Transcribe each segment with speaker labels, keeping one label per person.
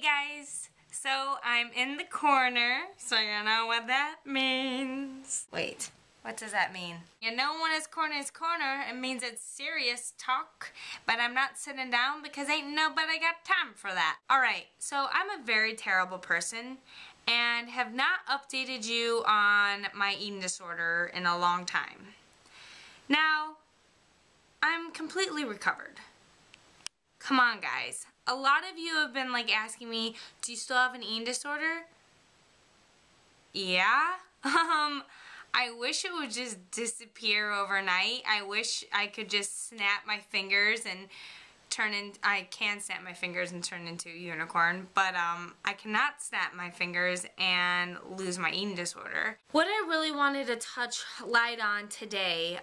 Speaker 1: guys, so I'm in the corner, so you know what that means. Wait, what does that mean? You know when it's corner, it means it's serious talk, but I'm not sitting down because ain't nobody got time for that. Alright, so I'm a very terrible person and have not updated you on my eating disorder in a long time. Now, I'm completely recovered. Come on, guys. A lot of you have been like asking me, do you still have an eating disorder? Yeah. I wish it would just disappear overnight. I wish I could just snap my fingers and I can snap my fingers and turn into a unicorn, but I cannot snap my fingers and lose my eating disorder. What I really wanted to touch light on today,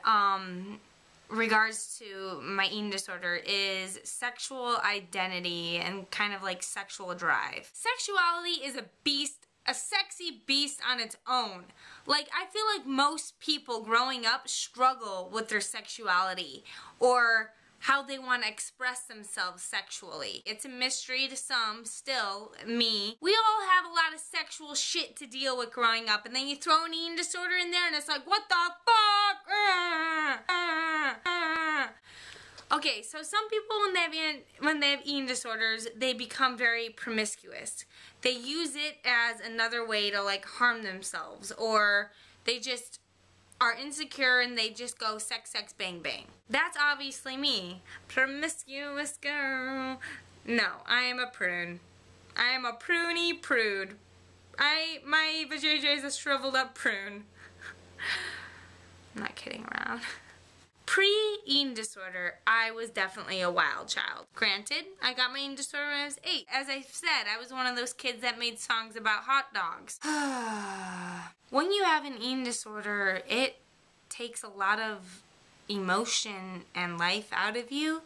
Speaker 1: regards to my eating disorder, is sexual identity and kind of like sexual drive. Sexuality is a beast, a sexy beast on its own. Like, I feel like most people growing up struggle with their sexuality or how they want to express themselves sexually. It's a mystery to some, still, me. We all have a lot of sexual shit to deal with growing up, and then you throw an eating disorder in there and it's like, what the fuck? Okay, so some people when they have eating disorders, they become very promiscuous. They use it as another way to like harm themselves, or they just are insecure and they just go sex, sex, bang, bang. That's obviously me. Promiscuous girl. No, I am a prune. I am a pruny prude. My vajayjay is a shriveled up prune. I'm not kidding around. Pre-eating disorder, I was definitely a wild child. Granted, I got my eating disorder when I was 8. As I said, I was one of those kids that made songs about hot dogs. When you have an eating disorder, it takes a lot of emotion and life out of you.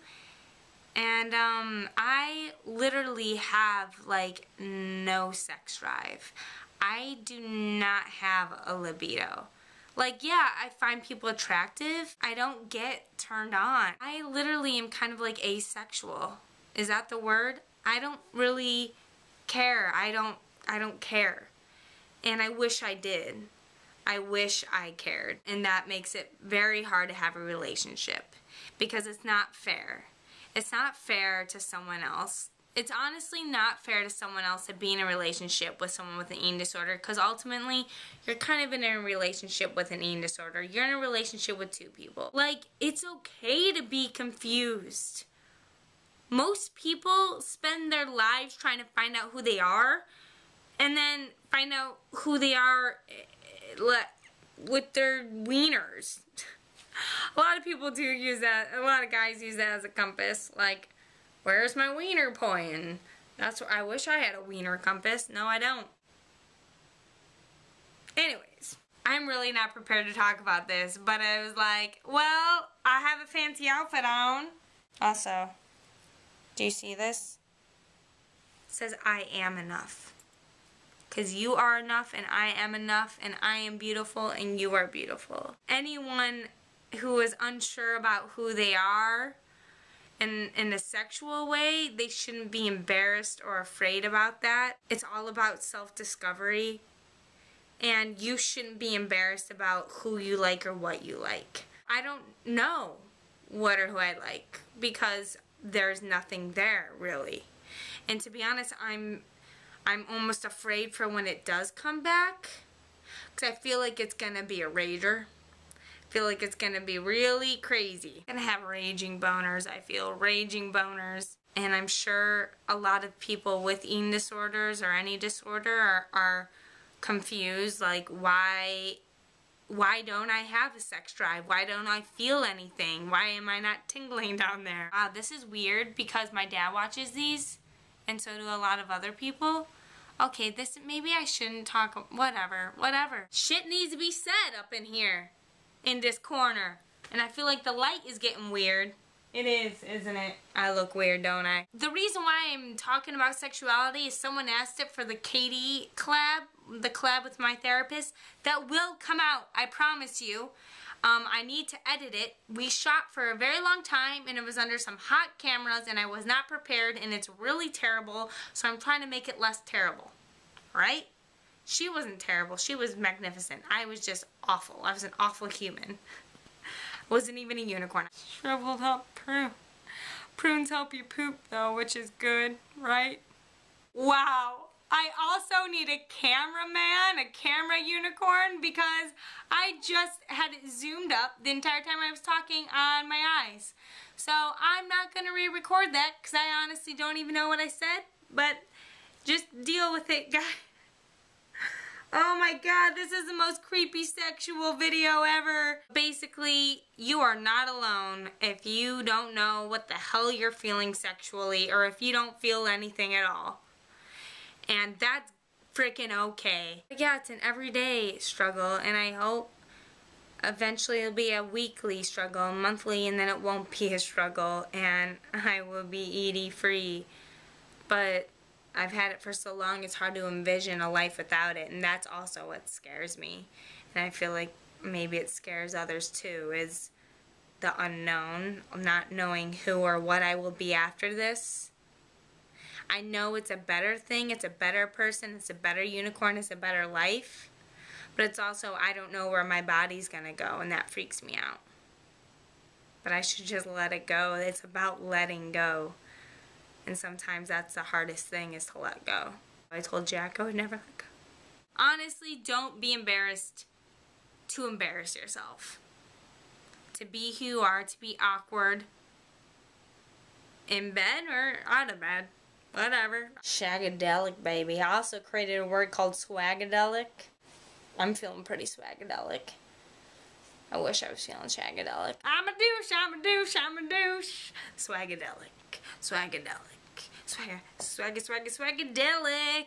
Speaker 1: And I literally have like no sex drive. I do not have a libido. Like, yeah, I find people attractive. I don't get turned on. I literally am kind of like asexual. Is that the word? I don't really care. I don't care. And I wish I did. I wish I cared. And that makes it very hard to have a relationship because it's not fair. It's not fair to someone else. It's honestly not fair to someone else to be in a relationship with someone with an eating disorder, because ultimately you're kind of in a relationship with an eating disorder. You're in a relationship with two people. Like, it's okay to be confused. Most people spend their lives trying to find out who they are and then find out who they are with their wieners. A lot of people do use that. A lot of guys use that as a compass. Like, where's my wiener pointing? That's what I wish I had a wiener compass. No, I don't. Anyways, I'm really not prepared to talk about this, but I was like, well, I have a fancy outfit on. Also, do you see this? It says I am enough. Because you are enough and I am enough and I am beautiful and you are beautiful. Anyone who is unsure about who they are in a sexual way, they shouldn't be embarrassed or afraid about that. It's all about self-discovery, and you shouldn't be embarrassed about who you like or what you like. I don't know what or who I like because there's nothing there really. And to be honest, I'm almost afraid for when it does come back, because I feel like it's gonna be a rager. Feel like it's gonna be really crazy. I'm gonna have raging boners. I feel raging boners, and I'm sure a lot of people with eating disorders or any disorder are confused, like, why don't I have a sex drive? Why don't I feel anything? Why am I not tingling down there? Wow, this is weird because my dad watches these and so do a lot of other people. Okay, maybe I shouldn't talk, whatever. Shit needs to be said up in here. In this corner. And I feel like the light is getting weird. It is, isn't it? I look weird, don't I? The reason why I'm talking about sexuality is someone asked it for the KD collab, the collab with my therapist. That will come out, I promise you. I need to edit it. We shot for a very long time and it was under some hot cameras and I was not prepared and it's really terrible, so I'm trying to make it less terrible. Right? She wasn't terrible. She was magnificent. I was just awful. I was an awful human. Wasn't even a unicorn. Shriveled up prune. Prunes help you poop though, which is good, right? Wow. I also need a cameraman, a camera unicorn, because I just had it zoomed up the entire time I was talking on my eyes. So I'm not going to re-record that because I honestly don't even know what I said, but just deal with it, guys. Oh my god, this is the most creepy sexual video ever. Basically, you are not alone if you don't know what the hell you're feeling sexually or if you don't feel anything at all. And that's freaking okay. But yeah, it's an everyday struggle, and I hope eventually it'll be a weekly struggle, monthly, and then it won't be a struggle, and I will be ED free. But I've had it for so long, it's hard to envision a life without it, and that's also what scares me. And I feel like maybe it scares others too, is the unknown, not knowing who or what I will be after this. I know it's a better thing, it's a better person, it's a better unicorn, it's a better life, but it's also, I don't know where my body's gonna go, and that freaks me out. But I should just let it go. It's about letting go. And sometimes that's the hardest thing, is to let go. I told Jack I would never let go. Honestly, don't be embarrassed to embarrass yourself. To be who you are, to be awkward. In bed or out of bed. Whatever. Shagadelic, baby. I also created a word called swagadelic. I'm feeling pretty swagadelic. I wish I was feeling shagadelic. I'm a douche, I'm a douche, I'm a douche. Swagadelic. Swagadelic. Swagadelic.